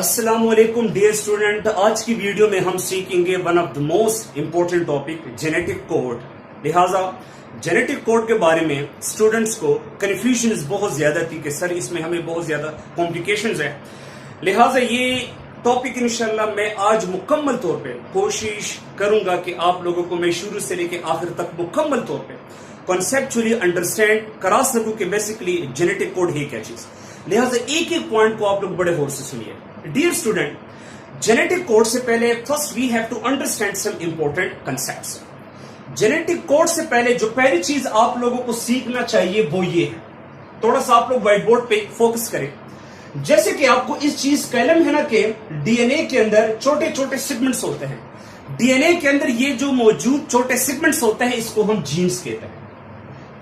अस्सलामुअलैकुम dear student, आज की वीडियो में हम सीखेंगे one of the most important topic genetic code. लिहाजा जेनेटिक कोड के बारे में स्टूडेंट्स को कन्फ्यूजन बहुत ज्यादा थी कि सर इसमें हमें बहुत ज्यादा कॉम्प्लिकेशंस है। लिहाजा ये टॉपिक इंशाल्लाह मैं आज मुकम्मल तौर पे कोशिश करूंगा कि आप लोगों को मैं शुरू से लेकर आखिर तक मुकम्मल तौर पे कॉन्सेप्चुअली अंडरस्टैंड करा सकूं कि बेसिकली जेनेटिक कोड है क्या चीज। लिहाजा एक एक पॉइंट को आप लोग बड़े गौर से सुनिए। डियर स्टूडेंट, जेनेटिक कोड से पहले first we have to understand some important concepts. Genetic code से पहले जो पहली चीज आप लोगों को सीखना चाहिए वो ये है, थोड़ा सा आप लोग व्हाइट बोर्ड पे फोकस करें। जैसे कि आपको इस चीज का इल्म है ना कि डीएनए के अंदर छोटे छोटे सेगमेंट्स होते हैं। डीएनए के अंदर ये जो मौजूद छोटे सेगमेंट्स होते हैं इसको हम जीन्स कहते हैं।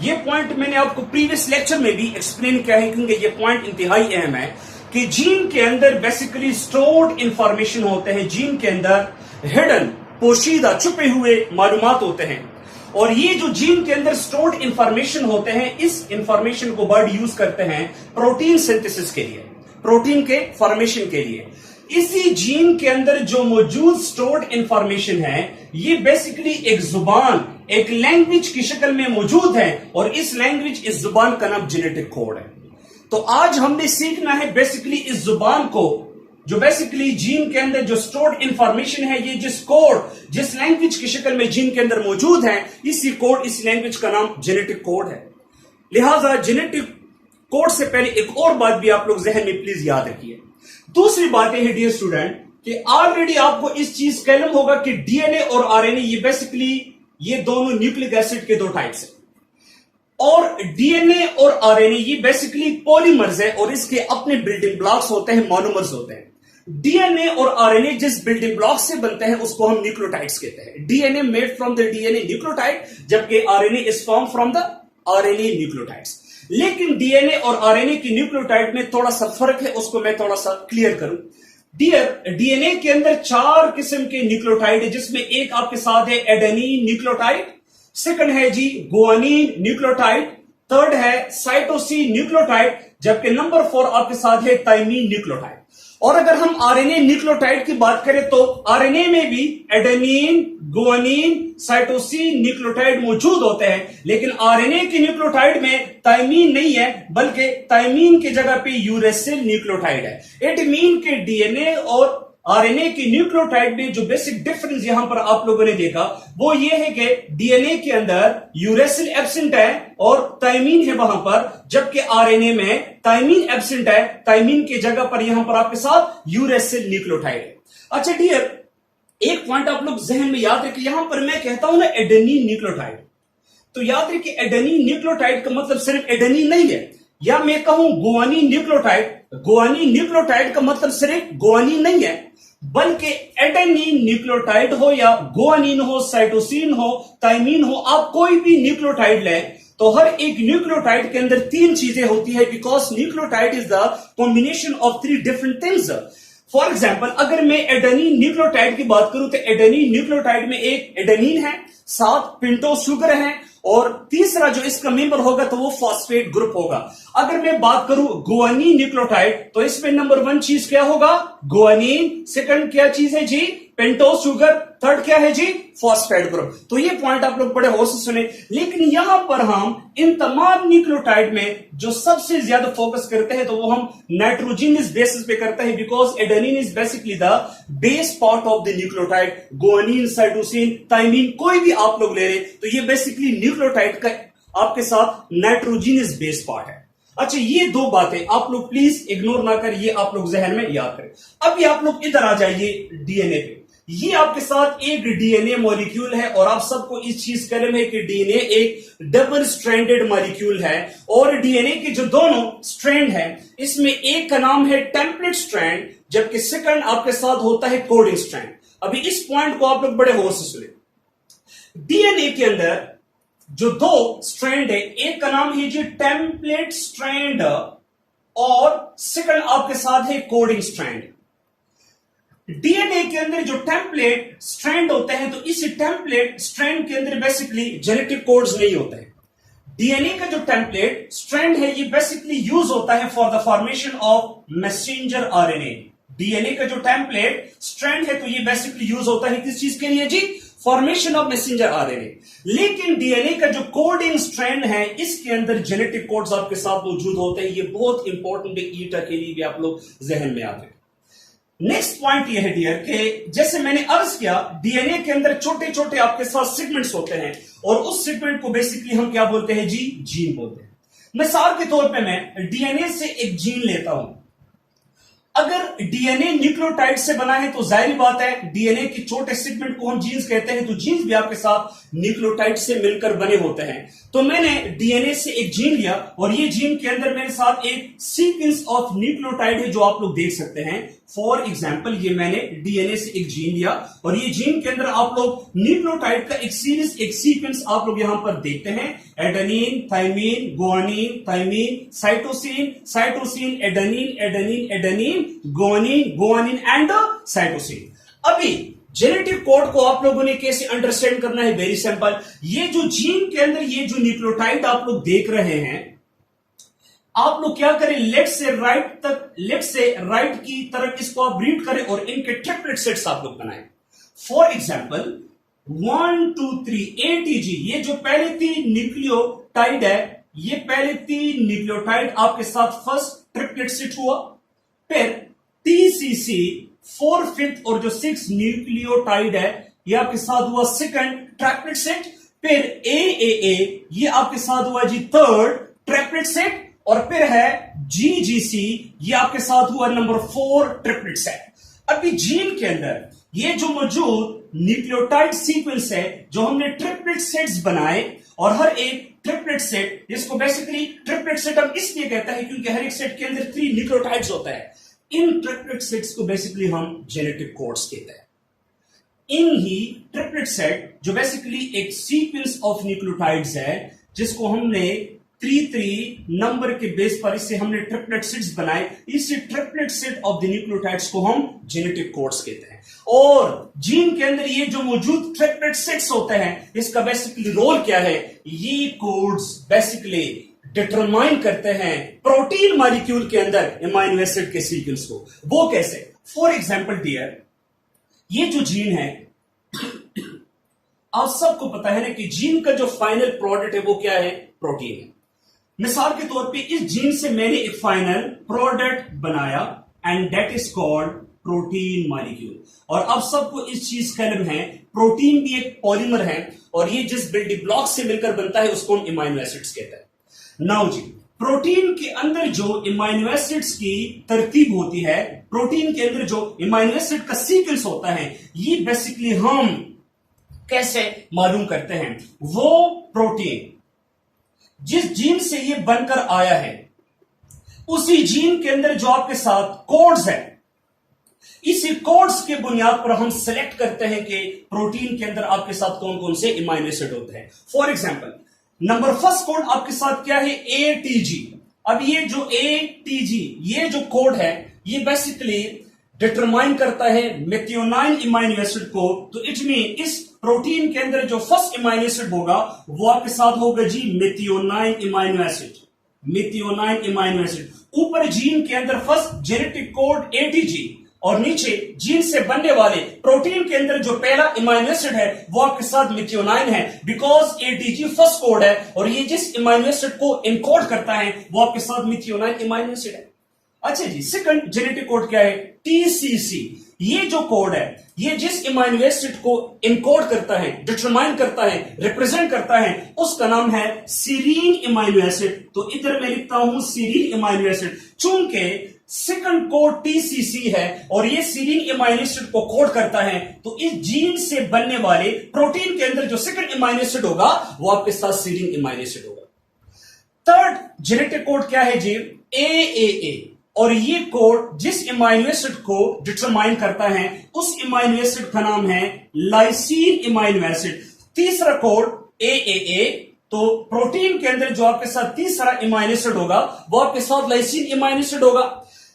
ये पॉइंट मैंने आपको प्रीवियस लेक्चर में भी एक्सप्लेन किया है क्योंकि ये पॉइंट इंतहाई अहम है कि जीन के अंदर बेसिकली स्टोर्ड इंफॉर्मेशन होते हैं। जीन के अंदर हिडन, पोशीदा, छुपे हुए मालूमात होते हैं और ये जो जीन के अंदर स्टोर्ड इंफॉर्मेशन होते हैं इस इंफॉर्मेशन को बर्ड यूज करते हैं प्रोटीन सिंथेसिस के लिए, प्रोटीन के फॉर्मेशन के लिए। इसी जीन के अंदर जो मौजूद स्टोर्ड इंफॉर्मेशन है ये बेसिकली एक जुबान, एक लैंग्वेज की शक्ल में मौजूद है और इस लैंग्वेज, इस जुबान का नाम जेनेटिक कोड है। तो आज हमने सीखना है बेसिकली इस जुबान को, जो बेसिकली जीन के अंदर जो स्टोर्ड इंफॉर्मेशन है, ये जिस कोड, जिस लैंग्वेज की शक्ल में जीन के अंदर मौजूद है, इसी कोड, इस लैंग्वेज का नाम जेनेटिक कोड है। लिहाजा जेनेटिक कोड से पहले एक और बात भी आप लोग जहन में प्लीज याद रखिए। दूसरी बात है डियर स्टूडेंट कि ऑलरेडी आपको इस चीज का इल्म होगा कि डीएनए और आरएनए ये बेसिकली ये दोनों न्यूक्लिक एसिड के दो टाइप्स हैं और डीएनए और आरएनए ये बेसिकली पॉलीमर्स है और इसके अपने बिल्डिंग ब्लॉक्स होते हैं, मोनोमर्स होते हैं। डीएनए और आरएनए जिस बिल्डिंग ब्लॉक से बनते हैं उसको हम न्यूक्लियोटाइड्स कहते हैं। DNA made from the DNA nucleotide, जबकि RNA is form from the RNA nucleotides. लेकिन डीएनए और आरएनए की न्यूक्लियोटाइड में थोड़ा सा फर्क है, उसको मैं थोड़ा सा क्लियर करूं। डियर, डीएनए के अंदर 4 किस्म के न्यूक्लियोटाइड है जिसमें एक आपके साथ है एडेनिन न्यूक्लियोटाइड, सेकंड है जी गुआनिन न्यूक्लियोटाइड, थर्ड है साइटोसिन न्यूक्लियोटाइड, जबकि नंबर 4 आपके साथ है थायमीन न्यूक्लियोटाइड। और अगर हम आरएनए न्यूक्लियोटाइड की बात करें तो आरएनए में भी एडेनिन, गुआनिन, साइटोसिन न्यूक्लियोटाइड मौजूद होते हैं, लेकिन आरएनए के न्यूक्लियोटाइड में थायमीन नहीं है बल्कि थायमीन की जगह पे यूरेसिल न्यूक्लियोटाइड है। इट मीन के डीएनए और आरएनए की न्यूक्लियोटाइड में जो बेसिक डिफरेंस यहां पर आप लोगों ने देखा वो ये है कि डीएनए के अंदर यूरेसिल एब्सेंट है और थायमीन है वहां पर, जबकि आरएनए में थायमीन एब्सेंट है। थायमीन की जगह पर यहां पर आपके साथ यूरेसिल न्यूक्लियोटाइड है। अच्छा डियर, एक पॉइंट आप लोग जहन में याद रखिए, यहां पर मैं कहता हूं ना एडेनिन न्यूक्लियोटाइड, तो याद रखिए एडेनिन न्यूक्लियोटाइड का मतलब सिर्फ एडेनिन नहीं है, या मैं कहूं गुआनिन न्यूक्लियोटाइड, गुआनिन न्यूक्लियोटाइड का मतलब सिर्फ गुआनिन नहीं है बल्कि एडेनिन न्यूक्लियोटाइड हो या गुआनिन हो, साइटोसिन हो, थायमीन हो, आप कोई भी न्यूक्लियोटाइड लें तो हर एक न्यूक्लियोटाइड के अंदर 3 चीजें होती है, because nucleotide is the combination of 3 different things. For example अगर मैं एडेनिन न्यूक्लियोटाइड की बात करूं तो एडेनिन न्यूक्लियोटाइड में एक एडेनिन है, 7 पेंटोस शुगर है और तीसरा जो इसका मेंबर होगा तो वो फॉस्फेट ग्रुप होगा। अगर मैं बात करूं गुआनिन न्यूक्लियोटाइड तो इसमें नंबर 1 चीज क्या होगा? गुआनिन। सेकंड क्या चीज है जी? Pentose sugar. थर्ड क्या है जी? Phosphate group. तो ये पॉइंट आप लोग बड़े होश से सुने। लेकिन यहां पर हम इन तमाम न्यूक्लियोटाइड में जो सबसे ज्यादा फोकस करते हैं तो वो हम नाइट्रोजनस बेसिस पे करते हैं, because adenine is basically the base part of the nucleotide. Guanine, cytosine, thymine कोई भी आप लोग ले रहे तो ये बेसिकली न्यूक्लियोटाइड का आपके साथ नाइट्रोजनस बेस पार्ट है। अच्छा, ये 2 बातें आप लोग प्लीज इग्नोर ना करें, ये आप लोग जहन में याद करें। अभी आप लोग इधर आ जाइए डीएनए पे। ये आपके साथ एक डीएनए मॉलिक्यूल है और आप सबको इस चीज का इल्म है कि डीएनए एक डबल स्ट्रैंडेड मॉलिक्यूल है और डीएनए के जो दोनों स्ट्रैंड है इसमें एक का नाम है टेम्पलेट स्ट्रैंड, जबकि सेकंड आपके साथ होता है कोडिंग स्ट्रैंड। अभी इस पॉइंट को आप लोग बड़े होश से सुने। डीएनए के अंदर जो 2 स्ट्रैंड है, एक का नाम है जी टेम्पलेट स्ट्रैंड और सेकंड आपके साथ है कोडिंग स्ट्रैंड। डीएनए के अंदर जो टेम्पलेट स्ट्रैंड होते हैं तो इस टेम्पलेट स्ट्रैंड के अंदर बेसिकली जेनेटिक कोड्स नहीं होते हैं। डीएनए का जो टेम्पलेट स्ट्रैंड है ये बेसिकली यूज होता है for the formation of messenger RNA. DNA का जो टेम्पलेट स्ट्रैंड है, तो ये बेसिकली यूज होता है किस चीज के लिए जी? Formation of messenger RNA. लेकिन डीएनए का जो कोडिंग स्ट्रैंड है, इसके अंदर जेनेटिक कोड्स आपके साथ मौजूद होते हैं। ये बहुत इंपॉर्टेंट है, ईटा के लिए भी आप लोग जहन में आते हैं। नेक्स्ट पॉइंट ये है डियर कि जैसे मैंने अर्ज किया, डीएनए के अंदर छोटे छोटे आपके साथ सेगमेंट्स होते हैं और उस सेगमेंट को बेसिकली हम क्या बोलते हैं जी? जीन बोलते हैं। मिसाल के तौर पे मैं डीएनए से एक जीन लेता हूं। अगर डीएनए न्यूक्लियोटाइड से बना है तो जाहिर बात है डीएनए के छोटे सेगमेंट को हम जीन्स कहते हैं, तो जीन्स भी आपके साथ न्यूक्लियोटाइड से मिलकर बने होते हैं। तो मैंने डीएनए से एक जीन लिया और ये जीन के अंदर मेरे साथ एक सीक्वेंस ऑफ न्यूक्लियोटाइड है जो आप लोग देख सकते हैं। फॉर एग्जाम्पल, ये मैंने डीएनए से एक जीन लिया और ये जीन के अंदर आप लोग न्यूक्लियोटाइड का एक सीरीज, एक सीक्वेंस आप लोग यहां पर देखते हैं। Adenine, thymine, guanine, thymine, cytosine, cytosine, adenine, adenine, adenine, guanine, guanine and cytosine. अभी जेनेटिक कोड को आप लोगों ने कैसे अंडरस्टैंड करना है? Very simple. ये जो जीन के अंदर ये जो न्यूक्लियोटाइड आप लोग देख रहे हैं, आप लोग क्या करें? लेफ्ट से राइट तक, लेफ्ट से राइट की तरफ इसको आप रीड करें और इनके ट्रिपलेट सेट्स आप लोग बनाएं। फॉर एग्जाम्पल 1 2 3 ATG, ये जो पहले 3 न्यूक्लियोटाइड है, ये पहले 3 न्यूक्लियोटाइड आपके साथ फर्स्ट ट्रिपलेट सेट हुआ। फिर TCC 4 5th और जो 6 न्यूक्लियोटाइड है, ये आपके साथ हुआ सेकंड ट्रिपलेट सेट। फिर AAA, ये आपके साथ हुआ जी थर्ड ट्रिपलेट सेट। और फिर है GGC, ये आपके साथ हुआ नंबर 4 ट्रिपलेट सेट। अभी जीन के अंदर ये जो मौजूद न्यूक्लियोटाइड सीक्वेंस है, जो हमने ट्रिपलेट सेट्स बनाए, और हर एक ट्रिपलेट सेट, जिसको बेसिकली ट्रिपलेट सेट हम इसलिए कहते हैं क्योंकि हर एक सेट के अंदर 3 न्यूक्लियोटाइड्स होता है। इन ट्रिपलेट सेट्स को बेसिकली हम जेनेटिक कोड्स कहते हैं। इन ही ट्रिपलेट सेट जो बेसिकली एक सीक्वेंस ऑफ न्यूक्लियोटाइड्स है, जिसको हमने 3 नंबर के बेस पर इससे हमने ट्रिपलेट सेट्स बनाए, इसी triplet set of the nucleotides को हम जेनेटिक कोड्स कहते हैं। और जीन के अंदर ये जो मौजूद ट्रिपलेट सेट्स होते हैं, इसका बेसिकली रोल क्या है? ये कोड्स बेसिकली डिटरमाइन करते हैं प्रोटीन मॉलिक्यूल के अंदर अमीनो एसिड के सीक्वेंस को। वो कैसे? फॉर एग्जांपल डियर, ये जो जीन है, आप सबको पता है ना कि जीन का जो फाइनल प्रोडक्ट है वो क्या है? प्रोटीन है। मिसाल के तौर पे इस जीन से मैंने एक फाइनल प्रोडक्ट बनाया and that is called protein molecule. और अब सबको इस चीज का इल्म है, प्रोटीन भी एक पॉलीमर है और ये जिस बिल्डिंग ब्लॉक से मिलकर बनता है उसको हम अमीनो एसिड्स कहते हैं। नाउ जी, प्रोटीन के अंदर जो अमीनो एसिड्स की तरतीब होती है, प्रोटीन के अंदर जो अमीनो एसिड का सीक्वेंस होता है, ये बेसिकली हम कैसे मालूम करते हैं? वो प्रोटीन जिस जीन से ये बनकर आया है, उसी जीन के अंदर जो आपके साथ कोड्स है, इसी कोड्स के बुनियाद पर हम सेलेक्ट करते हैं कि प्रोटीन के अंदर आपके साथ कौन कौन से अमीनो एसिड होते हैं। For example, number first code आपके साथ क्या है? ATG। अब ये जो ATG, ये जो कोड है, ये बेसिकली डिटरमाइन करता है मेथियोनाइन अमीनो एसिड को। तो इट मीन इस प्रोटीन के अंदर जो फर्स्ट अमीनो एसिड होगा वो आपके साथ होगा जी methionine amino acid. Methionine amino acid ऊपर जीन के अंदर फर्स्ट जेनेटिक कोड ATG, और नीचे जीन से बनने वाले प्रोटीन के अंदर जो पहला अमीनो एसिड है वो आपके साथ मेथियोनाइन है, बिकॉज ATG फर्स्ट कोड है और ये जिस अमीनो एसिड को इनकोड करता है वो आपके साथ मेथियोनाइन अमीनो एसिड है। अच्छा जी, सेकंड जेनेटिक कोड क्या है? TCC। ये जो कोड है, ये जिस अमीनो एसिड को इनकोड करता है, डिटरमाइन करता है, रिप्रेजेंट करता है, उसका नाम है सीरीन अमीनो एसिड। तो इधर मैं लिखता हूं सीरीन अमीनो एसिड। चूंकि सेकंड कोड TCC है और ये सीरीन अमीनो एसिड को कोड करता है, तो इस जीन से बनने वाले प्रोटीन के अंदर जो सेकंड अमीनो एसिड होगा वो आपके साथ सीरीन अमीनो एसिड होगा। थर्ड जेनेटिक कोड क्या है जी? AAA। और ये कोड जिस अमीनो एसिड को डिटरमाइन करता है, उस अमीनो एसिड का नाम है लाइसीन अमीनो एसिड। तीसरा कोड AAA। तो प्रोटीन के अंदर जो आपके साथ तीसरा अमीनो एसिड होगा वो आपके साथ लाइसीन अमीनो एसिड होगा।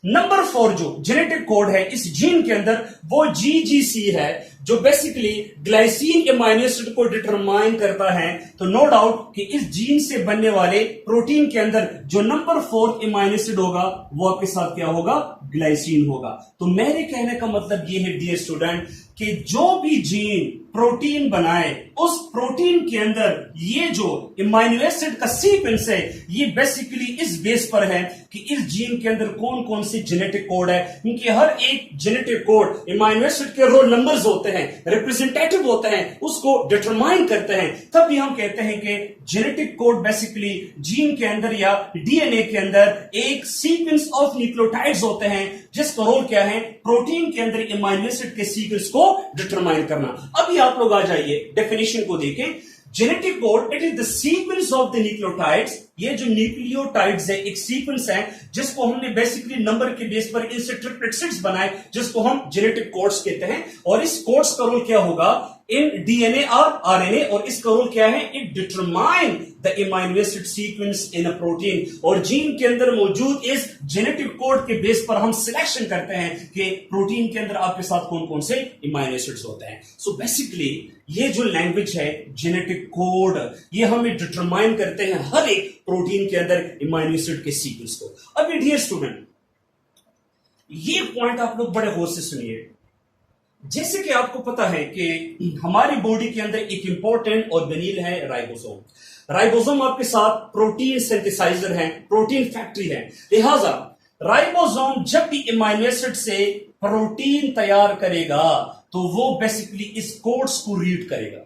नंबर 4 जो जेनेटिक कोड है इस जीन के अंदर वो GGC है, जो बेसिकली ग्लाइसिन अमाइनो एसिड को डिटरमाइन करता है। तो नो डाउट कि इस जीन से बनने वाले प्रोटीन के अंदर जो नंबर 4 अमाइनो एसिड होगा वो आपके साथ क्या होगा, ग्लाइसिन होगा। तो मेरे कहने का मतलब ये है डियर स्टूडेंट कि जो भी जीन प्रोटीन बनाए उस प्रोटीन के अंदर ये जो अमाइनो एसिड का सीक्वेंस है ये बेसिकली इस बेस पर है कि इस जीन के अंदर कौन कौन सी जेनेटिक कोड है, क्योंकि हर एक जेनेटिक कोड अमाइनो एसिड के रोल नंबर्स होते हैं, रिप्रेजेंटेटिव होते हैं, उसको डिटरमाइन करते हैं। तभी हम कहते हैं कि जेनेटिक कोड बेसिकली जीन के अंदर या डीएनए के अंदर एक सीक्वेंस ऑफ न्यूक्लियोटाइड्स होते हैं जिसका रोल क्या है, प्रोटीन के अंदर अमाइनो एसिड के सीक्वेंस को डिटरमाइन करना। अभी आप लोग आ जाइए डेफिनेशन को देखें। Genetic code it is the sequence of the nucleotides. ये जो न्यूक्लियोटाइड्स है एक सीक्वेंस है जिसको हमने बेसिकली नंबर के बेस पर इनसे ट्रिप्लेट्स बनाए जिसको हम जेनेटिक कोड्स कहते हैं। और इस कोड्स का रोल क्या होगा इन डीएनए और आरएनए, और इसका रोल क्या है, it determine the amino acid sequence in a protein. और जीन के अंदर मौजूद इस जेनेटिक कोड के बेस पर हम सिलेक्शन करते हैं कि प्रोटीन के अंदर आपके साथ कौन कौन से अमाइनो एसिड्स होते हैं। सो बेसिकली ये जो लैंग्वेज है जेनेटिक कोड ये हमें डिटरमाइन करते हैं हर एक प्रोटीन के अंदर अमाइनो एसिड के सीक्वेंस को। अभी डियर स्टूडेंट ये पॉइंट आप लोग बड़े गौर से सुनिए। जैसे कि आपको पता है कि हमारी बॉडी के अंदर एक इंपॉर्टेंट ऑर्गेनील है राइबोसोम। राइबोसोम आपके साथ प्रोटीन सिंथेसाइजर है, प्रोटीन फैक्ट्री है। लिहाजा राइबोसोम जब भी अमाइनो एसिड से प्रोटीन तैयार करेगा तो वो बेसिकली इस कोड्स को रीड करेगा।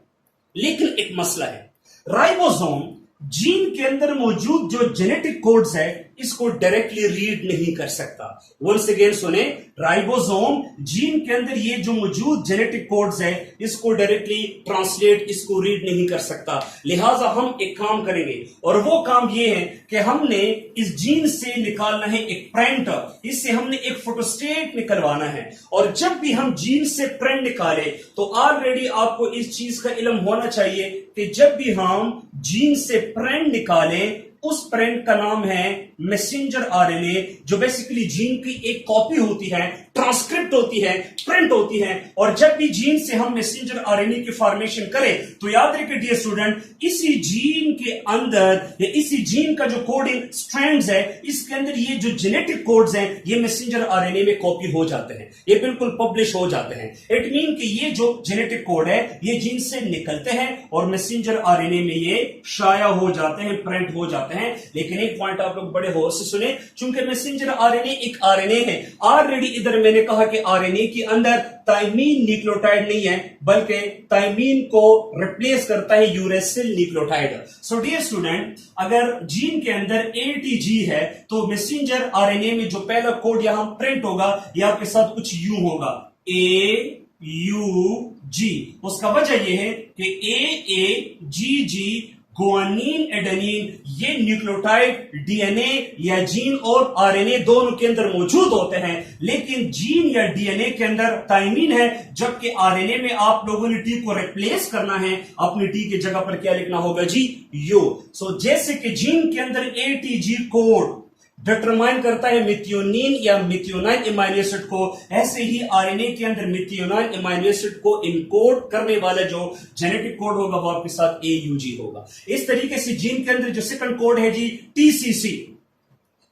लेकिन एक मसला है, राइबोसोम जीन के अंदर मौजूद जो जेनेटिक कोड्स है इसको डायरेक्टली रीड नहीं कर सकता। वंस अगेन सुने, राइबोसोम जीन के अंदर ये जो मौजूद जेनेटिक कोड्स है इसको डायरेक्टली ट्रांसलेट, इसको रीड नहीं कर सकता। लिहाजा हम एक काम करेंगे और वो काम ये है कि हमने इस जीन से निकालना है एक प्रिंट, इससे हमने एक फोटोस्टेट निकलवाना है। और जब भी हम जीन से प्रिंट निकाले तो ऑलरेडी आपको इस चीज का इल्म होना चाहिए कि जब भी हम जीन से प्रिंट निकालें उस प्रिंट का नाम है मैसेंजर आरएनए, जो बेसिकली जीन की एक कॉपी होती है, ट्रांसक्रिप्ट होती है, प्रिंट होती है। और जब भी जीन से हम मैसेंजर आरएनए की फॉर्मेशन करें तो याद रखिए डियर स्टूडेंट, इसी जीन के अंदर या इसी जीन का जो कोडिंग स्ट्रैंड्स है इसके अंदर ये जो जेनेटिक कोड्स हैं ये मैसेंजर आरएनए में कॉपी हो जाते हैं, ये बिल्कुल पब्लिश हो जाते हैं। इट मीन कि ये जो जेनेटिक कोड है ये जीन से निकलते हैं और मैसेंजर आरएनए में ये शाया हो जाते हैं, प्रिंट हो जाते हैं। लेकिन एक पॉइंट आप लोग बड़े गौर से सुने, चूंकि मैसेंजर आरएनए एक आरएनए है, ऑलरेडी इधर मैंने कहा कि आरएनए के अंदर थायमीन न्यूक्लियोटाइड नहीं है बल्कि थायमीन को रिप्लेस करता है uracil nucleotide. So dear student, अगर जीन के अंदर एटीजी है तो मैसेंजर आरएनए में जो पहला कोड यहां प्रिंट होगा यह आपके साथ कुछ यूं होगा, ए यू जी। उसका वजह यह है कि ए जी जी गुआनिन एडेनिन ये न्यूक्लियोटाइड डीएनए या जीन और आरएनए दोनों के अंदर मौजूद होते हैं, लेकिन जीन या डीएनए के अंदर थायमीन है, जबकि आरएनए में आप लोगों ने टी को रिप्लेस करना है, अपनी टी की जगह पर क्या लिखना होगा जी, यू। सो जैसे कि जीन के अंदर एटीजी कोड डिटरमाइन करता है मिथियोनिन या मिथियोनाइन अमाइनो एसिड को, ऐसे ही आरएनए के अंदर मिथियोनाइन अमाइनो एसिड को इनकोड करने वाला जो जेनेटिक कोड होगा वो आपके साथ एयूजी होगा। इस तरीके से जीन के अंदर जो सेकंड कोड है जी टीसीसी,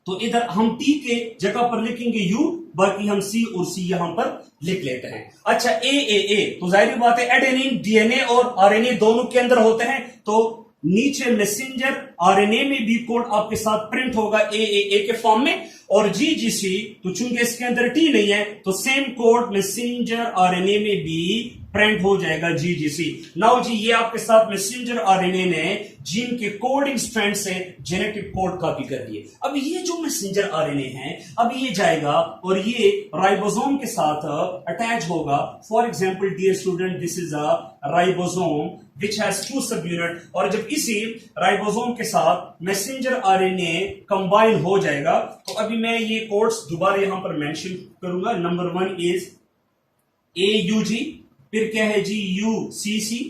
तो इधर हम टी के जगह पर लिखेंगे यू, बाकी हम सी और सी यहां पर लिख लेते हैं। अच्छा ए तो जाहिर बात है एडेनिन डीएनए और आरएनए दोनों के अंदर होते हैं, तो नीचे मैसेंजर आरएनए में भी कोड आपके साथ प्रिंट होगा ए के फॉर्म में, और जीजीसी तो चूंकि इसके अंदर टी नहीं है तो सेम कोड मैसेंजर आरएनए में भी प्रिंट हो जाएगा जीजीसी। नाउ जी ये आपके साथ मैसेंजर आरएनए ने जीन के कोडिंग स्ट्रैंड से जेनेटिक कोड कॉपी कर दिए। अब ये जो मैसेंजर आरएनए है अब ये जाएगा और ये राइबोसोम के साथ अटैच होगा। For example dear student, this is a ribosome which has 2 subunit, और जब इसी राइबोसोम के साथ मैसेंजर आरएनए कंबाइन हो जाएगा तो अभी मैं ये कोड्स दोबारा यहां पर मेंशन करूंगा। नंबर 1 इज AUG, फिर क्या है जी UCC,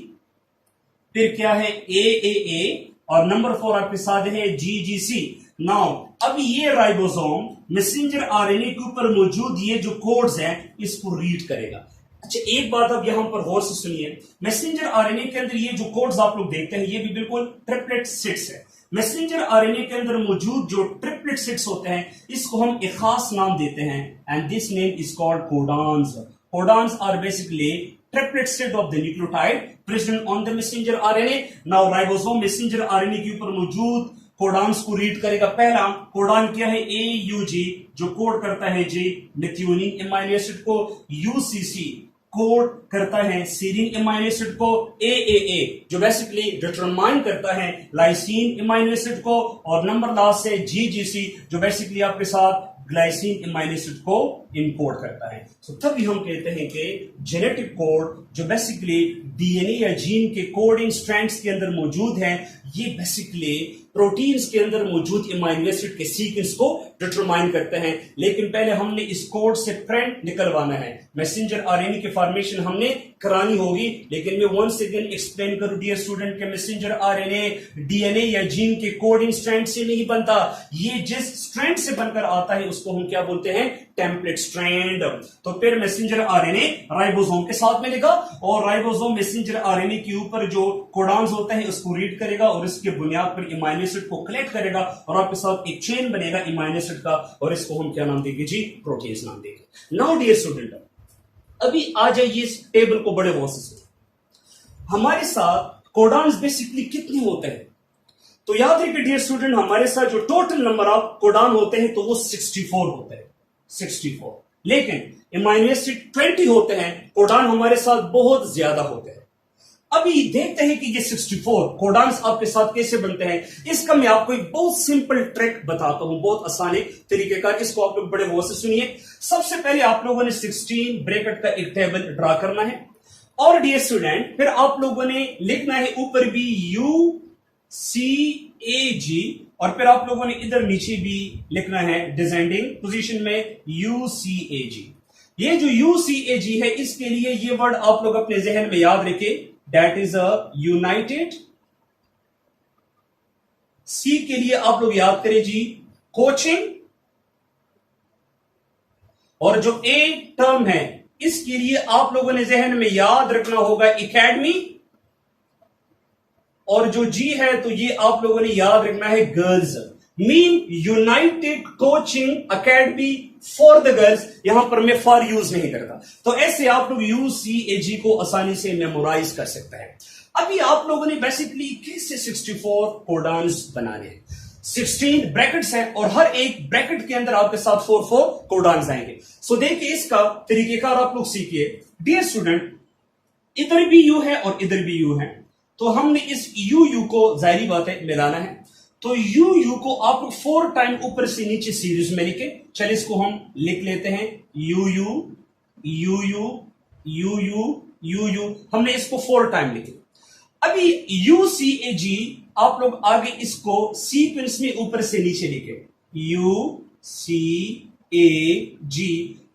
फिर क्या है AAA, और नंबर 4 आपके साथ है GGC। नाउ अब ये राइबोसोम मैसेंजर आरएनए के ऊपर मौजूद ये जो कोड्स हैं इसको रीड करेगा। अच्छा, एक बात अब यहां पर गौर से सुनिए, मैसेंजर आरएनए के अंदर ये जो कोड्स आप लोग देखते हैं ये भी बिल्कुल ट्रिपलेट सिट्स है। मैसेंजर आरएनए के अंदर मौजूद जो ट्रिपलेट सिट्स होते हैं इसको हम एक खास नाम देते हैं and this name is called codons. Codons are basically triplet set of the nucleotide present on the messenger RNA. Now ribosome messenger RNA के ऊपर मौजूद कोडान्स को रीड करेगा। पहला कोडान क्या है? AUG जो कोड करता है जी मेथियोनिन एमाइनो एसिड को, UCC कोड करता है सीरीन एमाइनो एसिड को, AAA जो बेसिकली डिटरमाइन करता है लाइसिन एमाइनो एसिड को, और नंबर लास्ट है GGC जो बेसिकली आपके साथ ग्लाइसिन एमाइनो एसिड को इनकोड करता है। तो तभी हम कहते हैं कि जेनेटिक कोड जो बेसिकली डीएनए या जीन के कोडिंग स्ट्रैंड्स के अंदर मौजूद है ये बेसिकली प्रोटीन्स के अंदर मौजूद एमाइनो एसिड के सीक्वेंस को डिटरमाइन करते हैं। लेकिन पहले हमने इस कोड से प्रिंट निकलवाना है। मैसेंजर आरएनए की फॉर्मेशन हमने करानी होगी, लेकिन मैं वंस अगेन एक्सप्लेन करूं डियर स्टूडेंट के मैसेंजर आरएनए डीएनए या जीन के कोडिंग स्ट्रैंड से नहीं बनता। ये जिस स्ट्रैंड से बनकर आता है उसको हम क्या बोलते हैं? Template strand. तो फिर मैसेंजर आरएनए राइबोसोम के साथ मिलेगा और राइबोसोम मैसेंजर आरएनए के ऊपर जो कोडान्स होते हैं उसको रीड करेगा और इसके बुनियाद पर एमाइनो एसिड को कलेक्ट करेगा और आपके साथ एक चेन बनेगा एमाइनो एसिड का, और इसको हम क्या नाम देंगे जी? प्रोटीन्स नाम देंगे। नाउ डियर स्टूडेंट, अभी आ जाइए इस टेबल को बड़े गौर से सुनिए। हमारे साथ कोडान्स बेसिकली कितने होते हैं? तो याद रखिए डियर स्टूडेंट, हमारे साथ जो टोटल नंबर ऑफ कोडान होते हैं तो वो 64 होते हैं, 64। लेकिन एमाइनो एसिड 20 होते हैं, कोडान हमारे साथ बहुत ज्यादा होते हैं। अभी देखते हैं कि ये 64 कोडान्स आपके साथ कैसे बनते हैं। इसका मैं आपको एक बहुत सिंपल ट्रिक बताता हूं, बहुत आसान तरीके का, इसको आप लोग बड़े गौर से सुनिए। सबसे पहले आप लोगों ने 16 ब्रैकेट का एक टेबल ड्रा करना है और डियर स्टूडेंट फिर आप लोगों ने लिखना है ऊपर भी UCAG और फिर आप लोगों ने इधर नीचे भी लिखना है डिसेंडिंग पोजीशन में UCAG। ये जो UCAG है इसके लिए ये वर्ड आप लोग अपने जहन में याद रखें, that is a United. C के लिए आप लोग याद करें जी कोचिंग, और जो A टर्म है इसके लिए आप लोगों ने जहन में याद रखना होगा एकेडमी, और जो G है तो ये आप लोगों ने याद रखना है girls. Mean United coaching academy for the girls, यहां पर मैं फॉर यूज नहीं करता। तो ऐसे आप लोग UCAG को आसानी से मेमोराइज कर सकते हैं। अभी आप लोगों ने बेसिकली कैसे 64 कोडान्स बनाने हैं। 16 ब्रैकेट्स हैं और हर एक ब्रैकेट के अंदर आपके साथ 4 कोडान्स आएंगे। सो देखिए इसका तरीकेकार आप लोग सीखिए। डियर स्टूडेंट, इधर भी U है और इधर भी U है, तो हमने इस U को जाहिर बात है मिलाना है। तो U को आप 4 टाइम ऊपर से नीचे सीरीज में लिखे। चलिए इसको हम लिख लेते हैं UU हमने इसको 4 टाइम लिखे। अभी UCAG आप लोग आगे इसको सीक्वेंस में ऊपर से नीचे लिखे UCAG।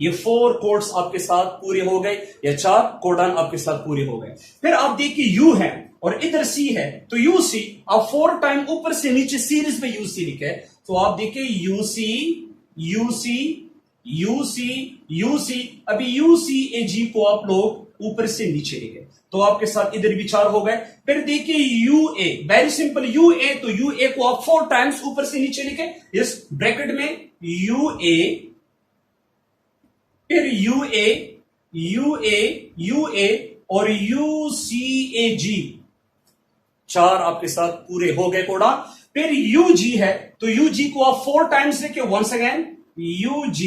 ये 4 कोड्स आपके साथ पूरे हो गए या 4 कोडान आपके साथ पूरे हो गए। फिर आप देखिए U है और इधर C है, तो UC आप 4 टाइम ऊपर से नीचे सीरीज में UC लिखे, तो आप देखिए UC। अभी UCAG को आप लोग ऊपर से नीचे लिखे, तो आपके साथ इधर भी 4 हो गए। फिर देखिए UA, वेरी सिंपल, UA, तो UA को आप 4 टाइम्स ऊपर से नीचे लिखे इस ब्रैकेट में UA, फिर UA और UCAG, 4 आपके साथ पूरे हो गए कोडा। फिर UG है, तो UG को आप 4 टाइम्स लिखे, once again UG,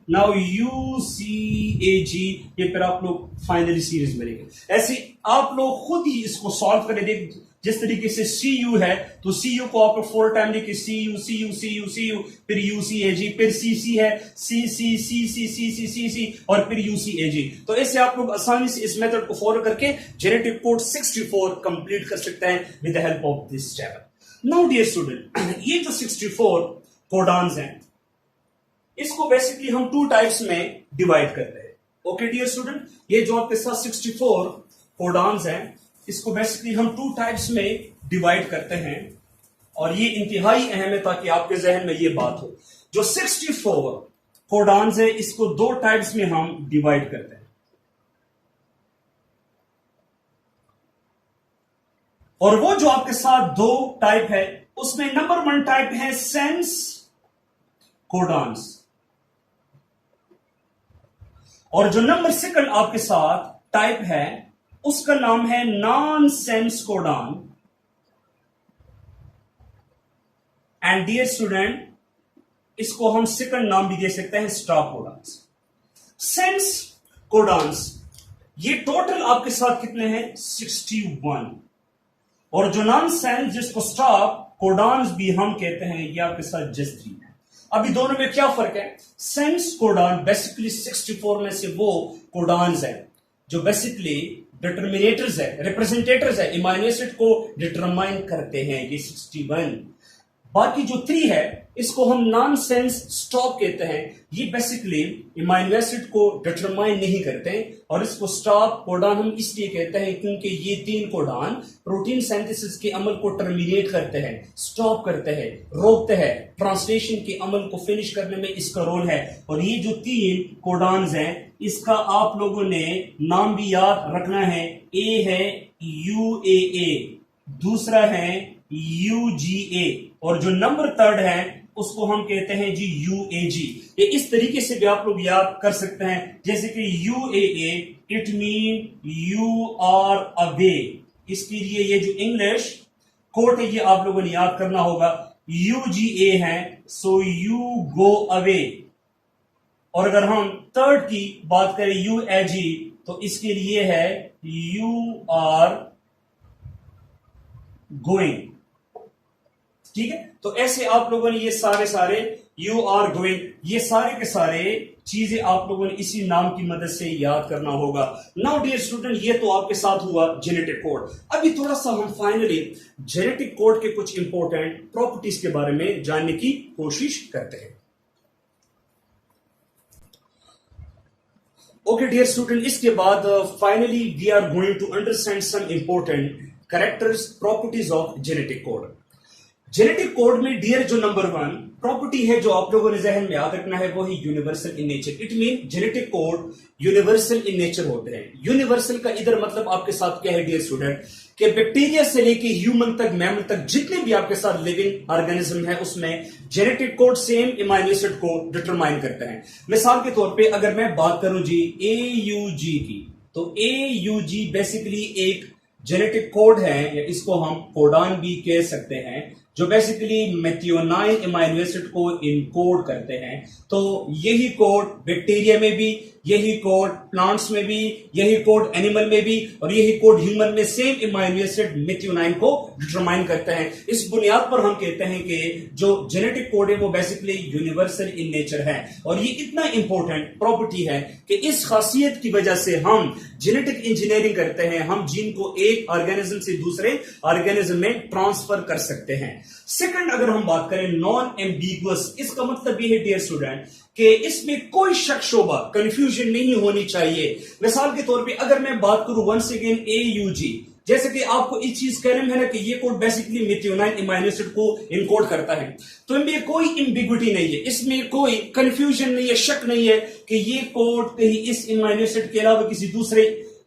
now UCAG, ये फिर आप लोग फाइनली सीरीज मिलेंगे। ऐसे आप लोग खुद ही इसको सॉल्व करें। देख जिस तरीके से CU है तो CU को आप 4 टाइम लिखे CU, फिर UCAG, फिर CC है CC और फिर UCAG। तो ऐसे आप लोग आसानी से इस मेथड को फॉलो करके जेनेटिक कोड 64 कंप्लीट कर सकते हैं with the help of this table. Now dear student, ये जो 64 कोडान्स हैं इसको बेसिकली हम 2 टाइप्स में डिवाइड करते हैं। ओके डियर स्टूडेंट, ये जो आपके साथ 64 कोडान्स हैं इसको बेसिकली हम 2 टाइप्स में डिवाइड करते हैं, और ये इंतहाई अहम है ताकि आपके जहन में ये बात हो। जो 64 कोडान्स है, इसको दो टाइप्स में हम डिवाइड करते हैं। और वो जो आपके साथ दो टाइप है, उसमें नंबर 1 टाइप है सेंस कोडान्स, और जो नंबर 2 आपके साथ टाइप है उसका नाम है nonsense codon. And dear student, इसको हम सेकंड नाम भी दे सकते हैं स्टॉप कोडान्स। सेंस कोडान्स ये टोटल आपके साथ कितने हैं? 61। और जो नॉन सेंस जिसको स्टॉप कोडान्स भी हम कहते हैं, ये आपके साथ जस्ट 3 है। अभी दोनों में क्या फर्क है? सेंस कोडान बेसिकली 64 में से वो कोडान्स है जो बेसिकली डिटर्मिनेटर्स है, रिप्रेजेंटेटर्स है, इमाइनो एसिड को डिटरमाइन करते हैं, ये 61। बाकी जो 3 है इसको हम नॉन सेंस स्टॉप कहते हैं, ये बेसिकली इमाइनो एसिड को डिटरमाइन नहीं करते हैं। और इसको स्टॉप कोडान हम इसलिए कहते हैं क्योंकि ये 3 कोडान प्रोटीन सिंथेसिस के अमल को टर्मिनेट करते हैं, स्टॉप करते हैं, रोकते हैं, ट्रांसलेशन के अमल को फिनिश करने में इसका रोल है। और ये जो 3 कोडान्स हैं इसका आप लोगों ने नाम भी याद रखना है। ए है UAA, दूसरा है UGA, और जो नंबर 3 है उसको हम कहते हैं जी UAG। ये इस तरीके से भी आप लोग याद कर सकते हैं, जैसे कि UAA it mean you are away. इसके लिए ये जो इंग्लिश कोड है ये आप लोगों ने याद करना होगा। UGA है सो यू गो अवे। और अगर हम 3 की बात करें UAG तो इसके लिए है यू आर गोइंग। ठीक है, तो ऐसे आप लोगों ने ये सारे यू आर गोइंग, ये सारे के सारे चीजें आप लोगों ने इसी नाम की मदद से याद करना होगा। नाउ डियर स्टूडेंट, ये तो आपके साथ हुआ जेनेटिक कोड। अभी थोड़ा सा हम फाइनली जेनेटिक कोड के कुछ इंपॉर्टेंट प्रॉपर्टीज के बारे में जानने की कोशिश करते हैं। ओके डियर स्टूडेंट, इसके बाद finally we are going to understand some important characters properties of genetic code. Genetic code में डियर जो नंबर 1 प्रॉपर्टी है जो आप लोगों ने जहन में याद रखना है वो है universal in nature. It mean genetic code universal in nature होते हैं। यूनिवर्सल का इधर मतलब आपके साथ क्या है डियर स्टूडेंट, कि बैक्टीरिया से लेके ह्यूमन तक, मैमल तक, जितने भी आपके साथ लिविंग ऑर्गेनिज्म है उसमें जेनेटिक कोड सेम इमाइनो एसिड को डिटरमाइन करते हैं। मिसाल के तौर पे अगर मैं बात करूं जी AUG की, तो AUG बेसिकली एक जेनेटिक कोड है, या इसको हम कोडान भी कह सकते हैं, जो बेसिकली मेथियोनाइन इमाइनो एसिड को इनकोड करते हैं। तो यही कोड बैक्टीरिया में भी, यही कोड प्लांट्स में भी, यही कोड एनिमल में भी, और यही कोड ह्यूमन में सेम इमाइनो एसिड मेथियोनाइन को डिटरमाइन करते हैं। इस बुनियाद पर हम कहते हैं कि जो जेनेटिक कोड है वो बेसिकली यूनिवर्सल इन नेचर है। और ये इतना इंपॉर्टेंट प्रॉपर्टी है कि इस खासियत की वजह से हम जेनेटिक इंजीनियरिंग करते हैं, हम जीन को एक ऑर्गेनिज्म से दूसरे ऑर्गेनिज्म में ट्रांसफर कर सकते हैं। सेकंड, अगर हम बात करें नॉन एम्बिगुअस, इसका मतलब ये है डियर स्टूडेंट कि इसमें कोई शक शोबा, कंफ्यूजन नहीं होनी चाहिए। मिसाल के तौर पे अगर मैं बात करूं वंस अगेन AUG, जैसे कि आपको इस चीज कहने में है कि ये कोड बेसिकली मेथियोनाइन इमाइनो एसिड को इनकोड करता है, तो इनमें कोई एम्बिग्विटी नहीं है, इसमें कोई कंफ्यूजन नहीं है, शक नहीं है कि ये कोड कहीं इस इमाइनो एसिड के अलावा किसी दूसरे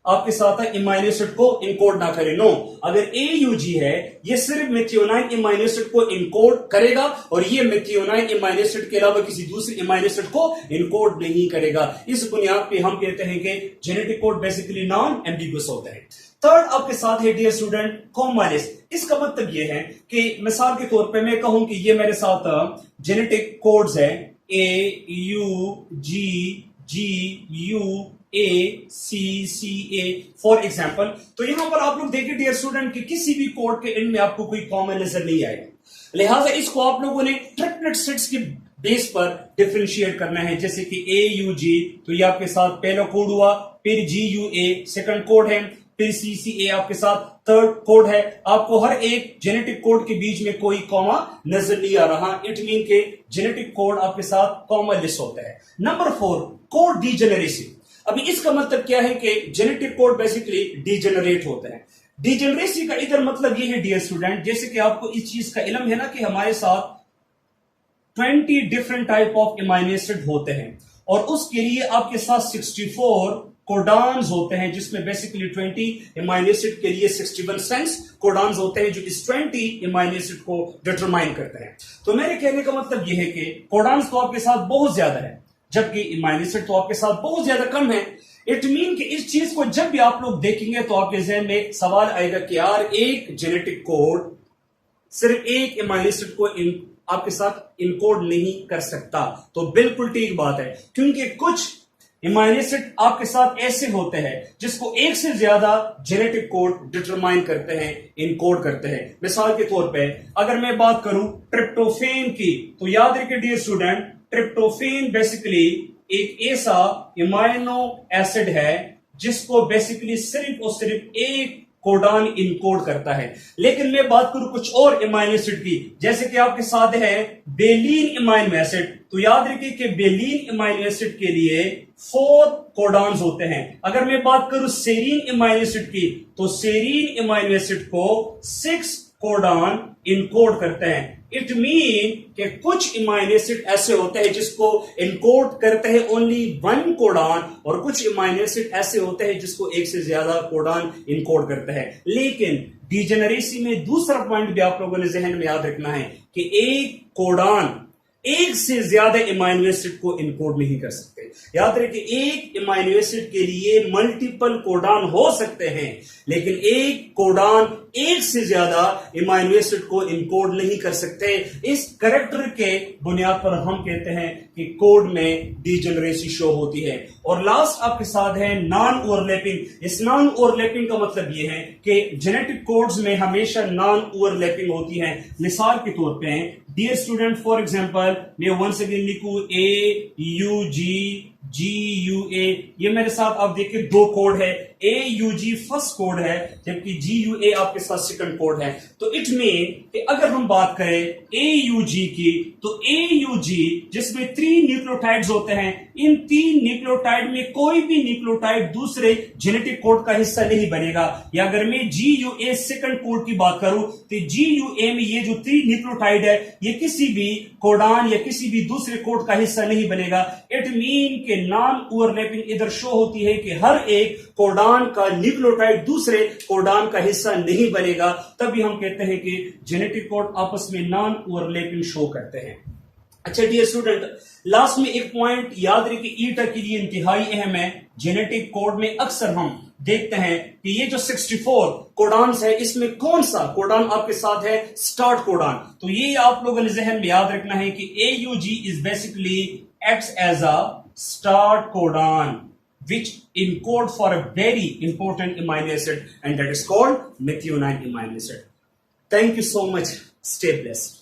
आपके साथ इमाइनो एसिड को इनकोड ना करे। नो, अगर AUG है ये सिर्फ मेथियोनाइन इमाइनो एसिड को इनकोड करेगा, और ये मेथियोनाइन इमाइनो एसिड के अलावा किसी दूसरे इमाइनो एसिड को इनकोड नहीं करेगा। इस बुनियाद पे हम कहते हैं कि genetic code basically non ambiguous होता है। थर्ड आपके साथ है डियर स्टूडेंट कॉमलेस। इसका मतलब ये है कि मिसाल के तौर पे मैं कहूं कि ये मेरे साथ जेनेटिक कोड्स है AUG GUACCA फॉर एग्जाम्पल। तो यहां पर आप लोग देखिए डियर स्टूडेंट कि किसी भी कोड के एंड में आपको कोई कॉमन नजर नहीं आएगा, लिहाजा इसको आप लोगों ने ट्रिपलेट सेट्स के बेस पर डिफरेंशिएट करना है। जैसे कि AUG, तो ये आपके साथ पहला कोड हुआ, फिर GUA सेकंड कोड है, फिर CCA आपके साथ थर्ड कोड है। आपको हर एक जेनेटिक कोड के बीच में कोई कॉमा नजर नहीं आ रहा, इट मीन के जेनेटिक कोड आपके साथ कॉमा लेस होता है। Number 4 code degeneracy. अभी इसका मतलब क्या है कि जेनेटिक कोड बेसिकली डीजेनरेट होता है। डीजेनरेसी का इधर मतलब ये है डियर स्टूडेंट, जैसे कि आपको इस चीज का इल्म है ना कि हमारे साथ 20 different type of amino acid होते हैं और उसके लिए आपके साथ 64 कोडान्स होते हैं, जिसमें बेसिकली 20 अमीनो एसिड के लिए 61 सेंस कोडान्स होते हैं जो इस 20 अमीनो एसिड को डिटरमाइन करते हैं। तो मेरे कहने का मतलब यह है कि कोडान्स तो आपके साथ बहुत ज्यादा है जबकि अमीनो एसिड तो आपके साथ बहुत ज्यादा कम है। इट मीन कि इस चीज को जब भी आप लोग देखेंगे तो आपके जहन में सवाल आएगा कि यार एक जेनेटिक कोड सिर्फ एक अमीनो एसिड को आपके साथ इनकोड नहीं कर सकता। तो बिल्कुल ठीक बात है, क्योंकि कुछ अमीनो एसिड आपके साथ ऐसे होते हैं जिसको एक से ज्यादा जेनेटिक कोड डिटरमाइन करते हैं, इनकोड करते हैं। मिसाल के तौर पे अगर मैं बात करूं ट्रिप्टोफेन की, तो याद रखिए डियर स्टूडेंट, ट्रिप्टोफेन बेसिकली एक ऐसा अमीनो एसिड है जिसको बेसिकली सिर्फ और सिर्फ एक कोडान इनकोड करता है। लेकिन मैं बात करूं कुछ और अमीनो एसिड की, जैसे कि आपके साथ है बेलीन अमीनो एसिड, तो याद रखिए कि बेलीन अमीनो एसिड के लिए 4 कोडान्स होते हैं। अगर मैं बात करूं सेरीन अमीनो एसिड की, तो सेरीन अमीनो एसिड को 6 कोडान इनकोड करते हैं। इट मीन कि कुछ अमीनो एसिड ऐसे होते हैं जिसको इनकोड करते हैं ओनली 1 कोडान, और कुछ अमीनो एसिड ऐसे होते हैं जिसको एक से ज्यादा कोडान इनकोड करते हैं। लेकिन डिजेनरेसी में दूसरा पॉइंट भी आप लोगों ने जहन में याद रखना है कि एक कोडान एक से ज्यादा अमीनो एसिड को इनकोड नहीं कर सकते। याद रखिए, एक अमीनो एसिड के लिए मल्टीपल कोडान हो सकते हैं, लेकिन एक कोडान एक से ज्यादा अमीनो एसिड को इनकोड नहीं कर सकते। इस कैरेक्टर के बुनियाद पर हम कहते हैं कि कोड में डिजेनरेसी शो होती है। और लास्ट आपके साथ है नॉन ओवरलैपिंग। इस नॉन ओवरलैपिंग का मतलब यह है कि जेनेटिक कोड्स में हमेशा नॉन ओवरलैपिंग होती है। मिसाल के तौर पे डियर स्टूडेंट, फॉर एग्जांपल मैं वंस अगेन लिखूं AUG GUA, ये मेरे साथ आप देखिए 2 कोड है। AUG फर्स्ट कोड है जबकि GUA आपके साथ सेकंड कोड है। तो इट मीन कि अगर हम बात करें AUG की, तो AUG जिसमें 3 न्यूक्लियोटाइड्स होते हैं, इन 3 न्यूक्लियोटाइड में कोई भी न्यूक्लियोटाइड दूसरे जेनेटिक कोड का हिस्सा नहीं बनेगा। या अगर मैं GUA सेकंड कोड की बात करूं, तो GUA में ये जो 3 न्यूक्लियोटाइड है ये किसी भी कोडान या किसी भी दूसरे कोड का हिस्सा नहीं बनेगा। इट मीन के नॉन ओवरलैपिंग इधर शो होती है कि हर एक कोडान का न्यूक्लियोटाइड दूसरे कोडान का हिस्सा नहीं बनेगा, तभी हम कहते हैं कि जेनेटिक कोड आपस में नॉन ओवरलैपिंग शो करते हैं। अच्छा डियर स्टूडेंट, लास्ट में एक पॉइंट याद रखिए, ईटा के लिए इंतहाई अहम है। जेनेटिक कोड में अक्सर हम देखते हैं कि ये जो 64 कोडान्स है, इसमें कौन सा कोडान आपके साथ है? Start codon. तो ये आप लोगों ने जहन में याद रखना है कि AUG is basically acts as a start codon which encode for a very important amino acid, and that is called methionine amino acid. Thank you so much. Stay blessed.